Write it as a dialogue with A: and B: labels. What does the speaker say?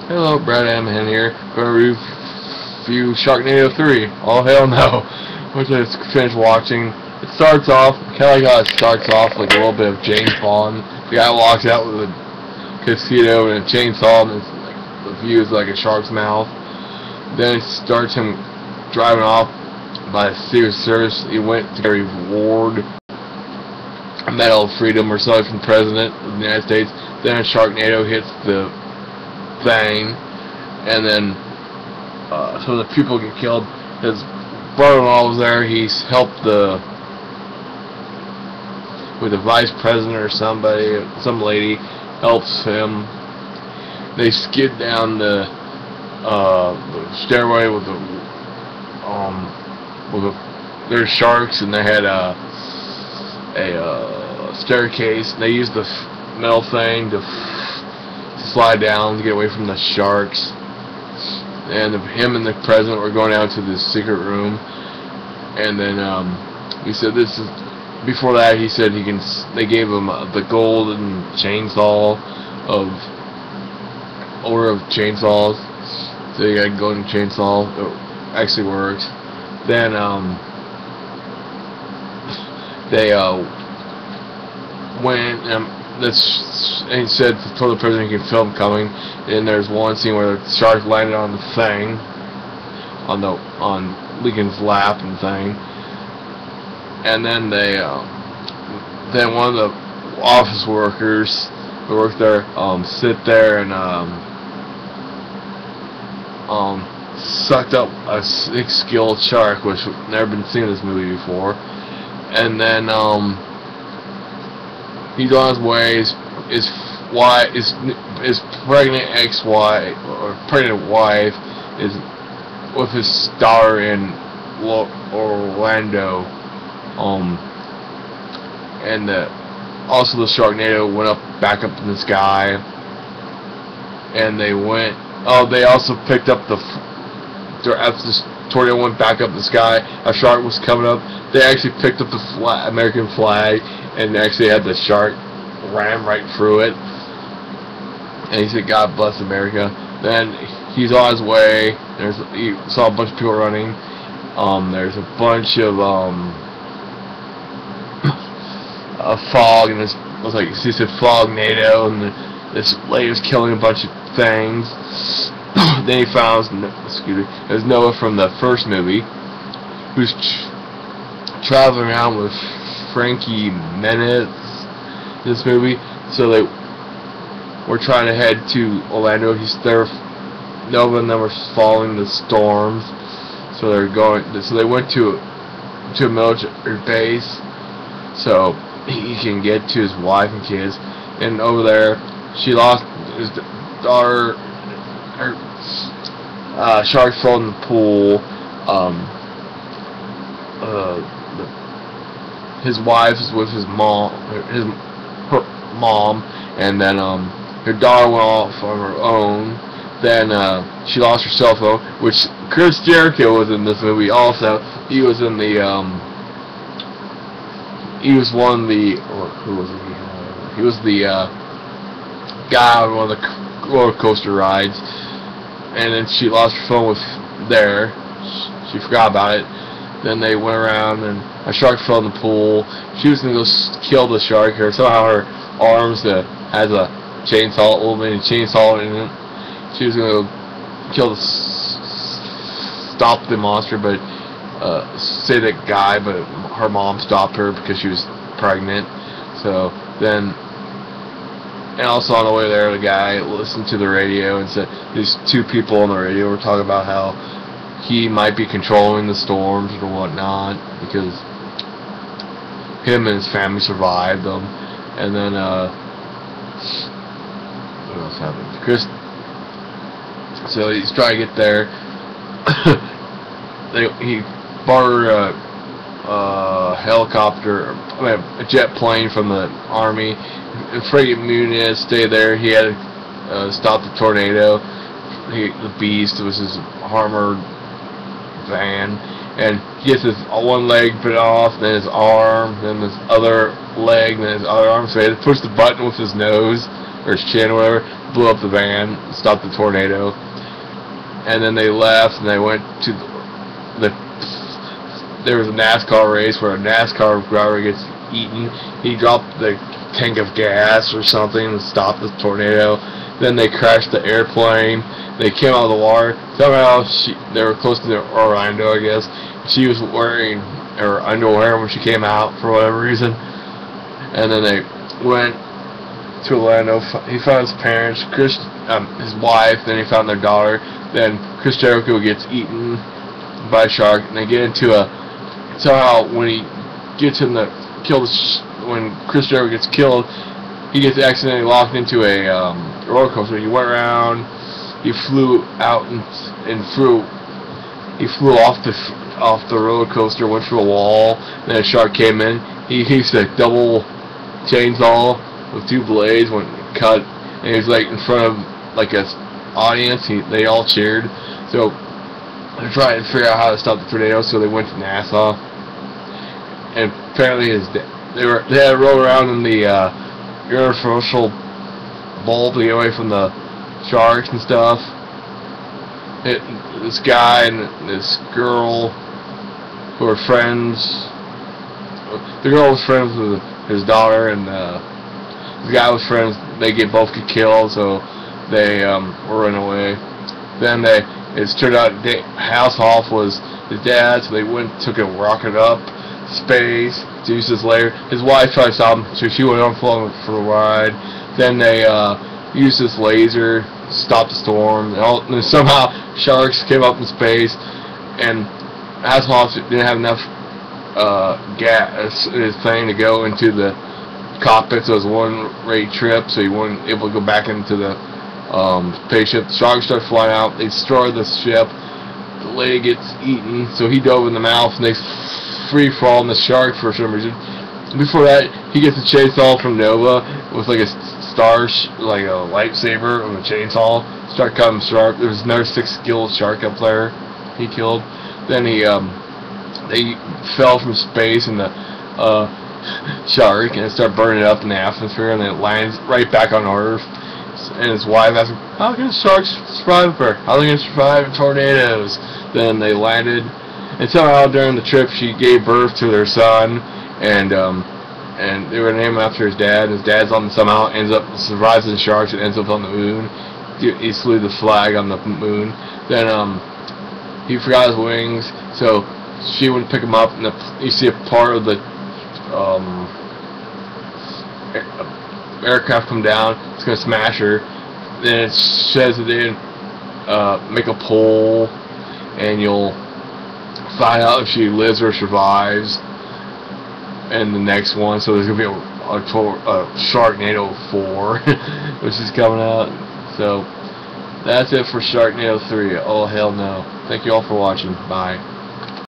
A: Hello, Brad Amhan here. Going to review Sharknado 3. Oh, hell no. Which I just finished watching. It starts off, kind of like how it starts off, like a little bit of James Bond. The guy walks out with a casino and a chainsaw, and it's like, the view is like a shark's mouth. Then it starts him driving off by a Secret Service. He went to get a reward, a Medal of Freedom or something from the President of the United States. Then a Sharknado hits the thing, and then so the people get killed. His brother-in-law was there. He's helped with the vice president or somebody, some lady helps him. They skid down the stairway with there's sharks, and they had a staircase, and they used the metal thing to slide down to get away from the sharks. And him and the president were going down to this secret room, and then he said this is. Before that, he said he can. They gave him the golden chainsaw of order of chainsaws, so he got a golden chainsaw. It actually works. Then they went. And he said told the president he can film coming. And there's one scene where the shark landed on the thing, on Lincoln's lap and thing. And then then one of the office workers who work there sit there and sucked up a six-skilled shark, which never been seen in this movie before. And then he's on his way. His pregnant ex-wife or pregnant wife is with his daughter in Orlando. And also the Sharknado went back up in the sky, and they went. Oh, they also picked up after this tornado went back up the sky. A shark was coming up. They actually picked up the American flag and actually had the shark ram right through it. And he said, "God bless America." Then he's on his way. He saw a bunch of people running. There's a bunch of fog, and it was like he said Fognado, and this lady was killing a bunch of things. Then he found, it was Noah from the first movie, who's traveling around with Frankie Muniz in this movie. So they were trying to head to Orlando. Nova and them were following the storms, so they're going. So they went to a military base, so he can get to his wife and kids. And over there, she lost his daughter. Her shark fell in the pool. His wife is with her mom, and then her daughter went off on her own. Then she lost her cell phone, which Chris Jericho was in this movie also. He was in the he was one of the, or who was he? He was the guy on one of the roller coaster rides. And then she lost her phone there. She forgot about it. Then they went around, and a shark fell in the pool. She was gonna go kill the shark. Or somehow her arms has a chainsaw, a little mini chainsaw in it. She was gonna go stop the monster, but say that guy, but her mom stopped her because she was pregnant. So then, and also on the way there, the guy listened to the radio and said these two people on the radio were talking about how he might be controlling the storms or whatnot because him and his family survived them. And then what else happened? Chris. So he's trying to get there. He borrowed a helicopter, a jet plane from the army. Frankie Muniz stayed there. He had to stop the tornado. The Beast was his armored van, and he gets his one leg bit off, then his arm, then his other leg, then his other arm. So he had to push the button with his nose or his chin or whatever, blew up the van, stopped the tornado. And then they left and they went to there was a NASCAR race where a NASCAR driver gets eaten. He dropped the tank of gas or something and stopped the tornado. Then they crashed the airplane. They came out of the water. Somehow they were close to Orlando, I guess. She was wearing her underwear when she came out for whatever reason. And then they went to Orlando. He found his parents, his wife. Then he found their daughter. Then Chris Jericho gets eaten by a shark, and they get into a somehow when he gets in the when Chris Jericho gets killed, he gets accidentally locked into a roller coaster. He went around, he flew out and he flew off the roller coaster, went through a wall. Then a shark came in. He used a double chainsaw with two blades, went and cut, and he was like in front of like a audience. They all cheered. So they're trying to figure out how to stop the tornado. So they went to NASA, and apparently they had to roll around in the universal bowl to get away from the sharks and stuff. This guy and this girl who were friends. The girl was friends with his daughter, and the guy was friends. They both get killed, so they were running away. Then it turned out Hasselhoff was the dad, so they took a rocket up space to use his laser. His wife tried to stop him, so she went on for the ride. Then they used this laser to stop the storm. And somehow sharks came up in space, and Hasselhoff didn't have enough gas in his plane to go into the cockpit, so it was a one-way trip, so he wasn't able to go back into the spaceship. The sharks start flying out. They destroy the ship. The lady gets eaten, so he dove in the mouth, and they free fall on the shark for some reason. Before that, he gets a chainsaw from Nova with like a like a lightsaber on a chainsaw. Start cutting the shark. There was another 6-skilled shark up there he killed. Then they fell from space in the shark, and it started burning up in the atmosphere, and then it lands right back on Earth. And his wife asked him, how can sharks survive her? How are they going to survive tornadoes? Then they landed, and somehow during the trip she gave birth to their son, and they were named after his dad. His dad's somehow survives the sharks and ends up on the moon. He flew the flag on the moon. Then he forgot his wings, so she wouldn't pick him up, and you see a part of the aircraft come down. It's gonna smash her. Then it says that they make a poll, and you'll find out if she lives or survives in the next one. So there's gonna be a Sharknado 4 which is coming out. So that's it for Sharknado 3. Oh hell no. Thank you all for watching. Bye.